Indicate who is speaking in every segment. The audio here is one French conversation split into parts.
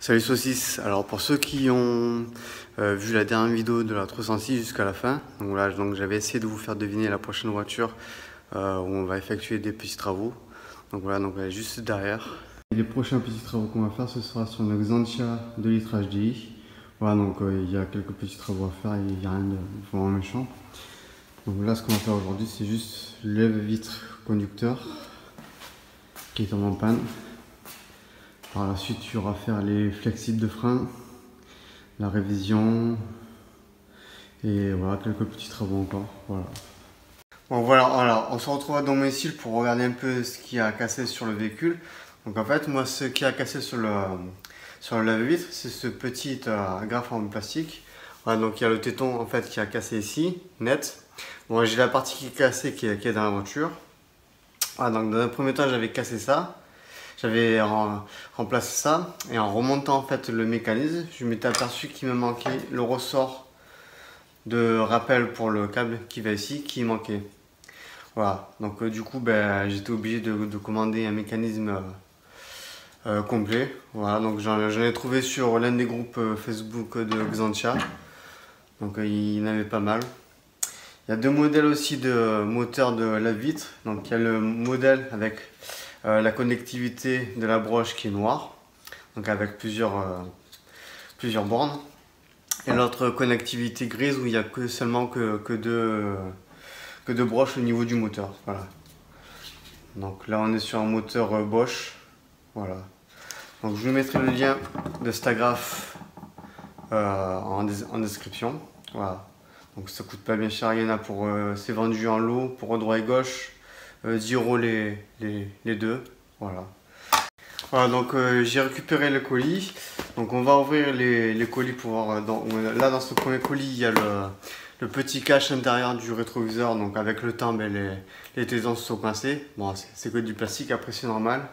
Speaker 1: Salut Saucisse, alors pour ceux qui ont vu la dernière vidéo de la 306 jusqu'à la fin, donc voilà, donc j'avais essayé de vous faire deviner la prochaine voiture où on va effectuer des petits travaux. Donc voilà, donc elle est juste derrière. Et les prochains petits travaux qu'on va faire, ce sera sur une Xantia 2 litres HDI. Voilà, donc il y a quelques petits travaux à faire, il n'y a rien de vraiment méchant. Donc là, ce qu'on va faire aujourd'hui, c'est juste le lève-vitre conducteur qui est tombé en panne. Par la suite, il y aura à faire les flexibles de frein, la révision et voilà, quelques petits travaux encore. Voilà. Bon voilà, on se retrouve à domicile pour regarder un peu ce qui a cassé sur le véhicule. Donc en fait, moi, ce qui a cassé sur le lave-vitre, c'est ce petit graffe en plastique. Voilà, donc il y a le téton en fait qui a cassé ici, net. Bon, j'ai la partie qui est cassée qui est dans la voiture. Voilà, donc dans un premier temps, j'avais cassé ça. J'avais remplacé ça et en remontant en fait le mécanisme, je m'étais aperçu qu'il me manquait le ressort de rappel pour le câble qui va ici, qui manquait. Voilà, donc du coup j'étais obligé de commander un mécanisme complet. Voilà, donc j'en ai trouvé sur l'un des groupes Facebook de Xantia. Donc il y en avait pas mal. Il y a deux modèles aussi de moteur de lave-vitre. Donc il y a le modèle avec la connectivité de la broche qui est noire, donc avec plusieurs bornes, et l'autre connectivité grise où il n'y a seulement que deux broches au niveau du moteur. Voilà. Donc là on est sur un moteur Bosch. Voilà. Donc je vous mettrai le lien de Stagraph en description. Voilà. Donc ça coûte pas bien cher, il y en a pour c'est vendu en lot pour droite et gauche. 10 € les deux, voilà. Voilà, donc j'ai récupéré le colis. Donc on va ouvrir les colis pour voir. Là dans ce premier colis, il y a le petit cache intérieur du rétroviseur. Donc avec le temps, les tétons se sont coincés. Bon, c'est que du plastique, après c'est normal.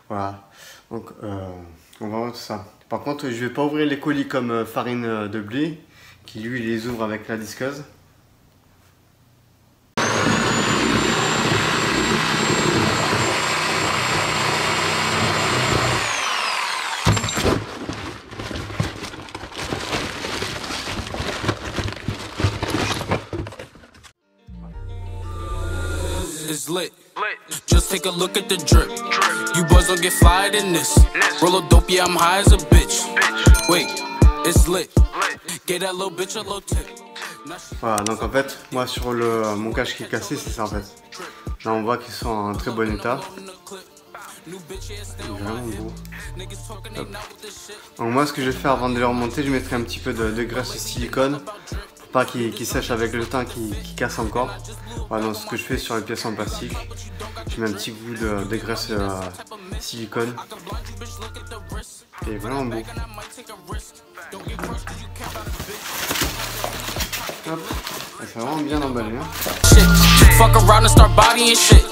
Speaker 1: Voilà. Donc on va voir tout ça. Par contre, je vais pas ouvrir les colis comme Farine de Blé, qui lui les ouvre avec la disqueuse.
Speaker 2: It's lit. Just take a look at the drip. You boys don't get flyer than this. Roll a dope, yeah, I'm high as a bitch. Wait, it's lit. Get that little bitch a little tip.
Speaker 1: Voilà, donc en fait, moi sur mon cache qui est cassé, c'est ça en fait. Là on voit qu'ils sont en très bon état. C'est vraiment beau. Donc moi ce que je vais faire avant de les remonter, je mettrai un petit peu de graisse silicone. Pas qu'ils sèchent avec le temps, qu'ils cassent encore. Voilà, donc ce que je fais sur les pièces en plastique, je mets un petit bout de graisse silicone. Et vraiment beau. Hop, c'est vraiment bien emballé. Hein.
Speaker 2: Fuck around and start bodying shit.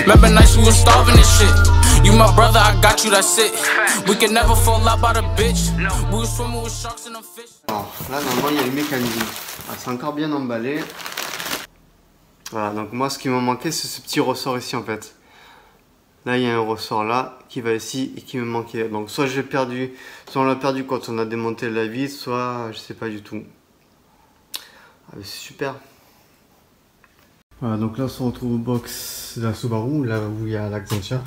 Speaker 2: Remember nights we were starving and shit. You my brother, I got you, that's it. We can never fall out by the bitch. We were swimming with sharks and fish.
Speaker 1: Alors là normalement il y a le mécanisme. Ah, c'est encore bien emballé. Voilà, donc moi ce qui m'a manqué c'est ce petit ressort ici en fait. Là il y a un ressort là qui va ici et qui me manquait. Donc soit j'ai perdu, soit on l'a perdu quand on a démonté la vis, soit je sais pas du tout. Ah, c'est super. Voilà, donc là on se retrouve au box de la Subaru, là où il y a la Xantia.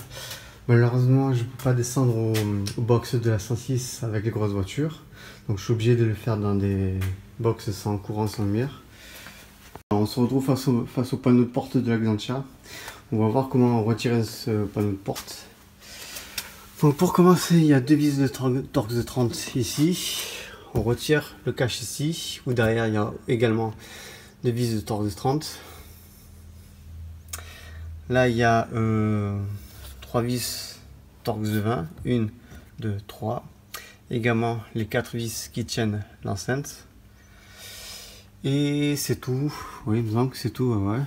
Speaker 1: Malheureusement je ne peux pas descendre au box de la 106 avec les grosses voitures. Donc je suis obligé de le faire dans des box sans courant, sans lumière. Alors, on se retrouve face au panneau de porte de la Xantia. On va voir comment retirer ce panneau de porte. Donc pour commencer, il y a deux vis de Torx de 30 ici. On retire le cache ici, ou derrière il y a également deux vis de Torx de 30. Là il y a 3 vis Torx de 20, 1, 2, 3. Également les 4 vis qui tiennent l'enceinte. Et c'est tout. Oui, donc c'est tout. Ouais.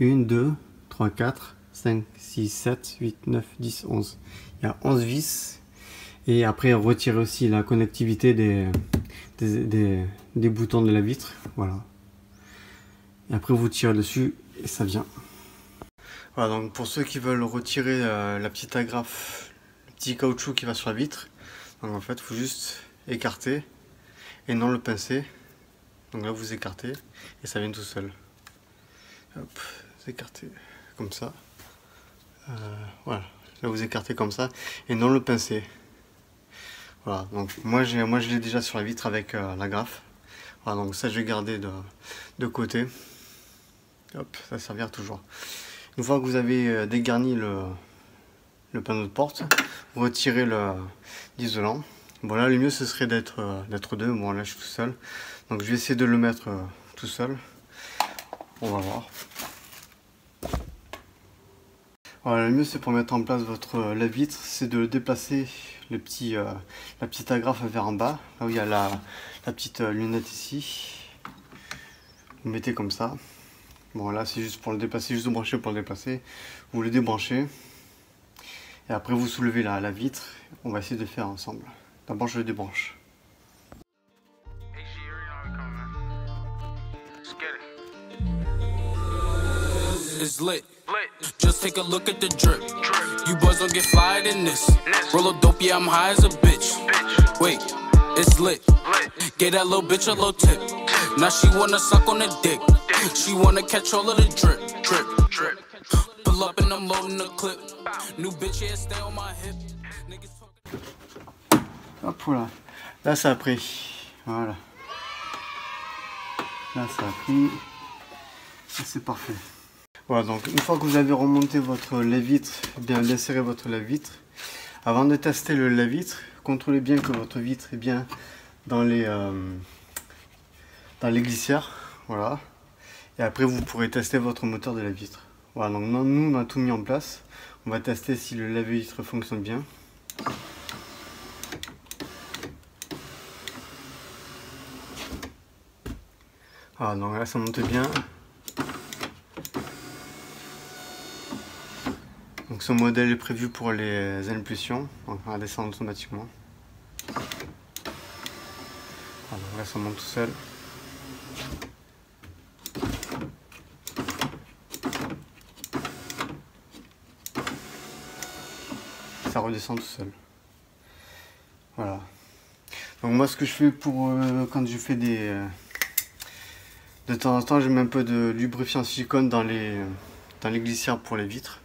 Speaker 1: 1, 2, 3, 4, 5, 6, 7, 8, 9, 10, 11. Il y a 11 vis. Et après, retirer aussi la connectivité des boutons de la vitre. Voilà. Et après, vous tirez dessus et ça vient. Voilà, donc pour ceux qui veulent retirer la petite agrafe, le petit caoutchouc qui va sur la vitre, donc en fait, il faut juste écarter et non le pincer. Donc là vous écartez et ça vient tout seul. Hop, vous écartez comme ça. Voilà, là vous écartez comme ça et non le pincer. Voilà, donc moi je l'ai déjà sur la vitre avec l'agrafe. Voilà, donc ça je vais garder de côté. Hop, ça servira toujours. Une fois que vous avez dégarni le panneau de porte, vous retirez l'isolant. Bon là le mieux ce serait d'être deux. Bon là je suis tout seul, donc je vais essayer de le mettre tout seul. On va voir. Voilà, le mieux c'est pour mettre en place votre lave-vitre, c'est de déplacer la petite agrafe vers en bas, là où il y a la petite lunette ici. Vous mettez comme ça. Bon là c'est juste pour le déplacer, juste de brancher pour le déplacer. Vous le débranchez. Et après vous soulevez la vitre. On va essayer de le faire ensemble. D'abord je le débranche.
Speaker 2: It's lit. Just take a look at the drip. You boys don't get fly in this. Roll a dope, yeah, I'm high as a bitch. Wait, it's lit. Get that little bitch a little tip. Now she wanna suck on the dick. She wanna catch all of the drip, drip, drip. Pull up and I'm loading the clip. New bitch, yeah, stay on my hip.
Speaker 1: Hop, voilà. Là ça a pris. Voilà. Là ça a pris. C'est parfait. Voilà, donc une fois que vous avez remonté votre lave-vitre, bien serré votre lave-vitre, avant de tester le lave-vitre, contrôlez bien que votre vitre est bien dans les glissières, voilà. Et après vous pourrez tester votre moteur de lave-vitre. Voilà, donc nous on a tout mis en place. On va tester si le lave-vitre fonctionne bien. Voilà, donc là ça monte bien. Donc ce modèle est prévu pour les impulsions, donc on va descendre automatiquement. Alors là ça monte tout seul. Ça redescend tout seul. Voilà. Donc moi ce que je fais pour quand je fais de temps en temps je mets un peu de lubrifiant silicone dans les glissières pour les vitres.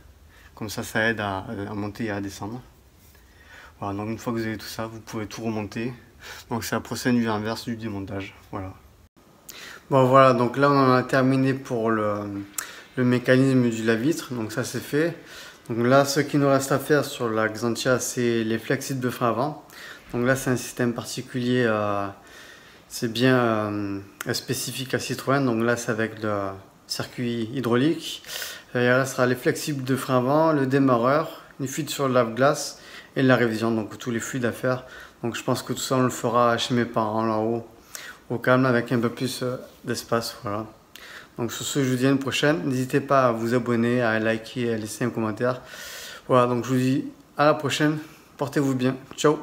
Speaker 1: Comme ça aide à monter et à descendre. Voilà, donc une fois que vous avez tout ça, vous pouvez tout remonter. Donc c'est la procédure inverse du démontage. Voilà. Bon voilà, donc là on en a terminé pour le mécanisme du lave-vitre. Donc ça c'est fait. Donc là ce qu'il nous reste à faire sur la Xantia, c'est les flexibles de frein avant. Donc là c'est un système particulier, c'est bien spécifique à Citroën. Donc là c'est avec le circuit hydraulique. Il restera les flexibles de frein avant, le démarreur, une fuite sur le lave-glace et la révision, donc tous les fluides à faire. Donc je pense que tout ça on le fera chez mes parents là-haut, au calme avec un peu plus d'espace. Voilà. Donc sur ce je vous dis à une prochaine. N'hésitez pas à vous abonner, à liker, à laisser un commentaire. Voilà, donc je vous dis à la prochaine. Portez-vous bien. Ciao.